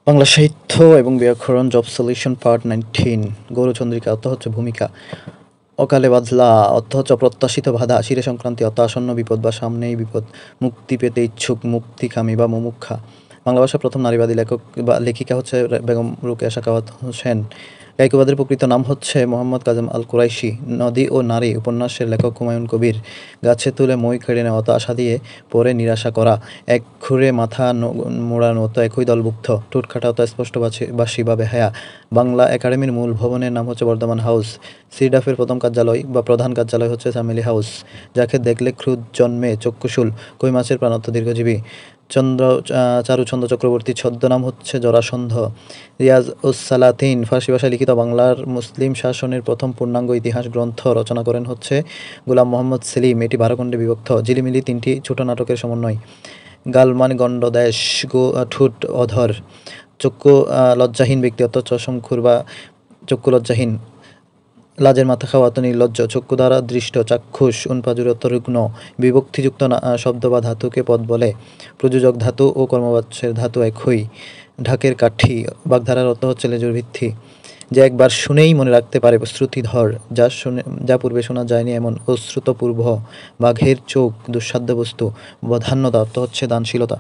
বাংলা সাহিত্য এবং ব্যাকরণ জব সলিউশন পার্ট 19। গৌরচন্দ্রিকা অর্থ হচ্ছে ভূমিকা। অকালে বাদলা অর্থ হচ্ছে অপ্রত্যাশিত বাধা। শিরে সংক্রান্তি অর্থ আসন্ন বিপদ বা সামনেই বিপদ। মুক্তি পেতে ইচ্ছুক, মুক্তিকামী বা মুমুক্ষা। বাংলা ভাষার প্রথম নারীবাদী লেখক বা লেখিকা হচ্ছে বেগম রোকেয়া সাখাওয়াত হোসেন। গায়কবাদের প্রকৃত নাম হচ্ছে মোহাম্মদ কাজেম আল কুরাইশি। নদী ও নারী উপন্যাসের লেখক হুমায়ুন কবির। গাছে তুলে মই কেড়ে নেওয়া অত আশা দিয়ে পরে নিরাশা করা। এক ঘুরে মাথা মোড়ানো অত একই দলভুক্ত। ঠোঁট কাটা অত স্পষ্ট বাসি বা বেহায়া। বাংলা একাডেমির মূল ভবনের নাম হচ্ছে বর্ধমান হাউস। সিডাফের প্রথম কার্যালয় বা প্রধান কার্যালয় হচ্ছে ফ্যামিলি হাউস। যাকে দেখলে ক্রোধ জন্মে চক্ষুশূল। কই মাছের প্রাণ অর্থ দীর্ঘজীবী। চারুচন্দ্র চক্রবর্তীর ছদ্মনাম হচ্ছে জরাসন্ধ। রিয়াজ উস সালাতিন ফার্সি ভাষায় লিখিত বাংলার মুসলিম শাসনের প্রথম পূর্ণাঙ্গ ইতিহাস গ্রন্থ রচনা করেন হচ্ছে গোলাম মোহাম্মদ সেলিম। এটি 12 খণ্ডে বিভক্ত। ঝিলিমিলি 3টি ছোট নাটকের সমন্বয়। গাল মানে গণ্ড, দেশ, ঠোঁট, অধর। চক্ষু লজ্জাহীন ব্যক্তি অর্থ শঙ্কুর বা চক্ষু লজ্জাহীন। লাজের মাথা খাওয়া অত নির্লজ্জ। চক্ষু দ্বারা দৃষ্ট, চাক্ষুষ। উনপাজুর অর্থ রুগ্ন। বিভক্তিযুক্ত শব্দ বা ধাতুকে পদ বলে। প্রযোজক ধাতু ও কর্মবাচ্যের ধাতু একই। ঢাকের কাঠি বাগধারার অর্থ হচ্ছে লেজুর ভিত্তি। যে একবার শুনেই মনে রাখতে পারে শ্রুতিধর। যা পূর্বে শোনা যায়নি এমন। অশ্রুতপূর্ব। বাঘের চোখ দুঃসাধ্য বস্তু। বধান্যতা অর্থ হচ্ছে দানশীলতা।